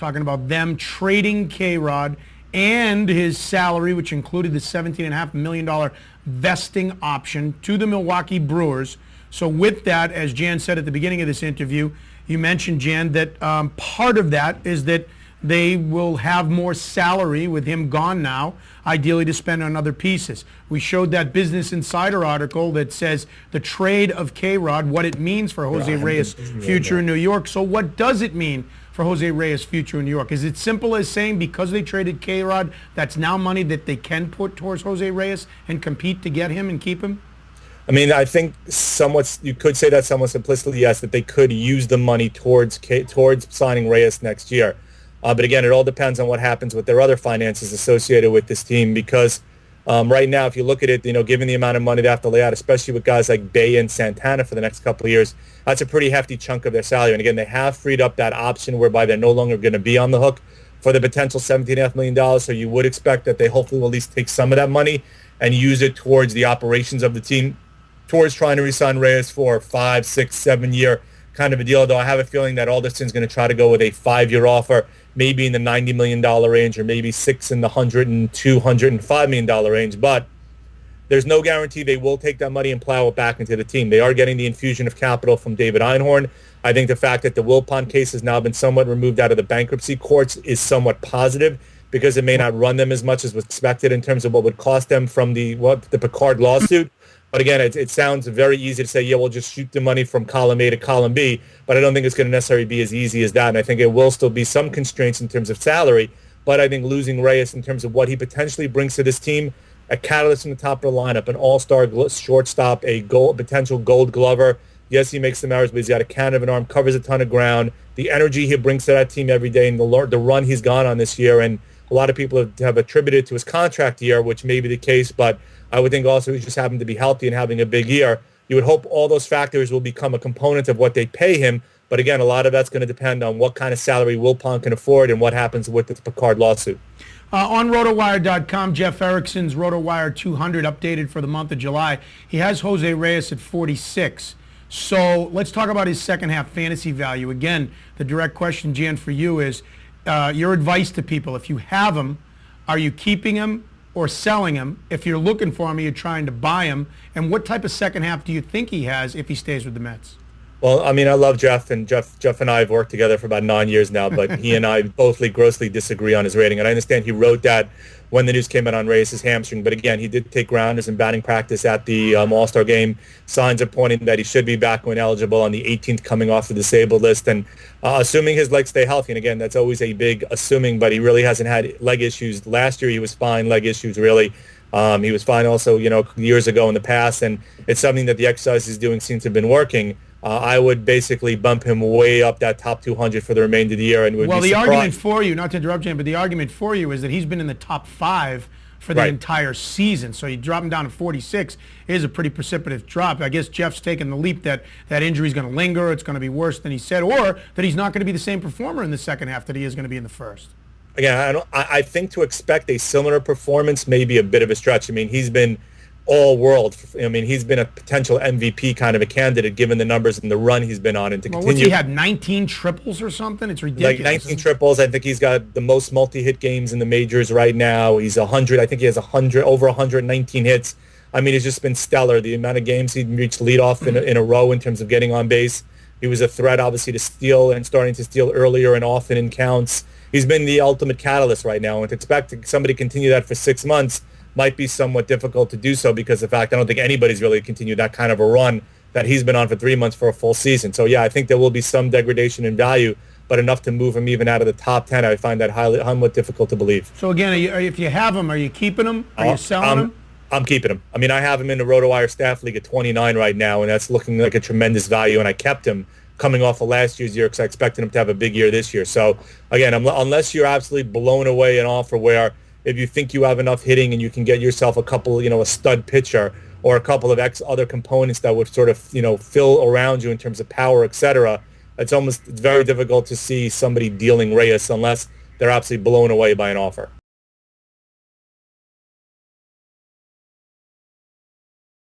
talking about them trading K-Rod and his salary, which included the $17.5 million vesting option, to the Milwaukee Brewers. So with that, as Jan said at the beginning of this interview, you mentioned, Jan, that part of that is that they will have more salary with him gone now, ideally to spend on other pieces. We showed that Business Insider article that says the trade of K-Rod, what it means for Jose Reyes' future in New York. So what does it mean for Jose Reyes' future in New York? Is it simple as saying because they traded K-Rod, that's now money that they can put towards Jose Reyes and compete to get him and keep him? I mean, I think you could say that somewhat simplistically, yes, that they could use the money towards signing Reyes next year. But again, it all depends on what happens with their other finances associated with this team, because right now, if you look at it, given the amount of money they have to lay out, especially with guys like Bay and Santana for the next couple of years, that's a pretty hefty chunk of their salary. And again, they have freed up that option whereby they're no longer going to be on the hook for the potential $17.5 million. So you would expect that they hopefully will at least take some of that money and use it towards the operations of the team, towards trying to re-sign Reyes for a 5, 6, 7-year kind of a deal. Though I have a feeling that Alderson's going to try to go with a 5-year offer, maybe in the $90 million range, or maybe 6 in the $102, $105 million range. But there's no guarantee they will take that money and plow it back into the team. They are getting the infusion of capital from David Einhorn. I think the fact that the Wilpon case has now been somewhat removed out of the bankruptcy courts is somewhat positive, because it may not run them as much as was expected in terms of what would cost them from the Picard lawsuit. But again, it sounds very easy to say, yeah, we'll just shoot the money from column A to column B, but I don't think it's going to necessarily be as easy as that. And I think it will still be some constraints in terms of salary, but I think losing Reyes in terms of what he potentially brings to this team, a catalyst from the top of the lineup, an all-star shortstop, a potential gold glover. Yes, he makes some errors, but he's got a cannon of an arm, covers a ton of ground. The energy he brings to that team every day, and the run he's gone on this year, and a lot of people have attributed to his contract year, which may be the case, but I would think also he just happened to be healthy and having a big year. You would hope all those factors will become a component of what they pay him. But again, a lot of that's going to depend on what kind of salary Wilpon can afford and what happens with the Picard lawsuit. On rotowire.com, Jeff Erickson's RotoWire 200 updated for the month of July. He has Jose Reyes at 46. So let's talk about his second half fantasy value. Again, the direct question, Jan, for you is your advice to people. If you have him, are you keeping him or selling him? If you're looking for him, are you trying to buy him? And what type of second half do you think he has if he stays with the Mets? Well, I mean, I love Jeff, and Jeff and I have worked together for about 9 years now, but he and I both grossly disagree on his rating. And I understand he wrote that when the news came out on Reyes' hamstring. But again, he did take grounders in batting practice at the All-Star game. Signs are pointing that he should be back when eligible on the 18th, coming off the disabled list. And assuming his legs stay healthy, and again, that's always a big assuming, but he really hasn't had leg issues. Last year, he was fine, leg issues, really. He was fine also, years ago in the past, and it's something that the exercise he's doing seems to have been working. I would basically bump him way up that top 200 for the remainder of the year. And would the argument for you, not to interrupt you, but the argument for you is that he's been in the top 5 for the entire season. So you drop him down to 46 is a pretty precipitous drop. I guess Jeff's taking the leap that injury's going to linger, it's going to be worse than he said, or that he's not going to be the same performer in the second half that he is going to be in the first. Again, I think to expect a similar performance may be a bit of a stretch. I mean, he's been all world. I mean, he's been a potential MVP kind of a candidate given the numbers and the run he's been on. And to continue, he had 19 triples or something? It's ridiculous. Like 19 triples. I think he's got the most multi-hit games in the majors right now. He's 100. I think he has over 119 hits. I mean, it's just been stellar. The amount of games he reached leadoff in a row in terms of getting on base. He was a threat, obviously, to steal and starting to steal earlier and often in counts. He's been the ultimate catalyst right now. And to expect somebody to continue that for 6 months might be somewhat difficult to do so, because of the fact I don't think anybody's really continued that kind of a run that he's been on for 3 months for a full season. So, yeah, I think there will be some degradation in value, but enough to move him even out of the top 10. I find that somewhat difficult to believe. So, again, if you have him, are you keeping him? Are you selling him? I'm keeping him. I mean, I have him in the RotoWire Staff League at 29 right now, and that's looking like a tremendous value, and I kept him coming off of last year's year because I expected him to have a big year this year. So, again, unless you're absolutely blown away an offer where if you think you have enough hitting and you can get yourself a couple, a stud pitcher or a couple of other components that would sort of, fill around you in terms of power, etc., it's very difficult to see somebody dealing Reyes unless they're absolutely blown away by an offer.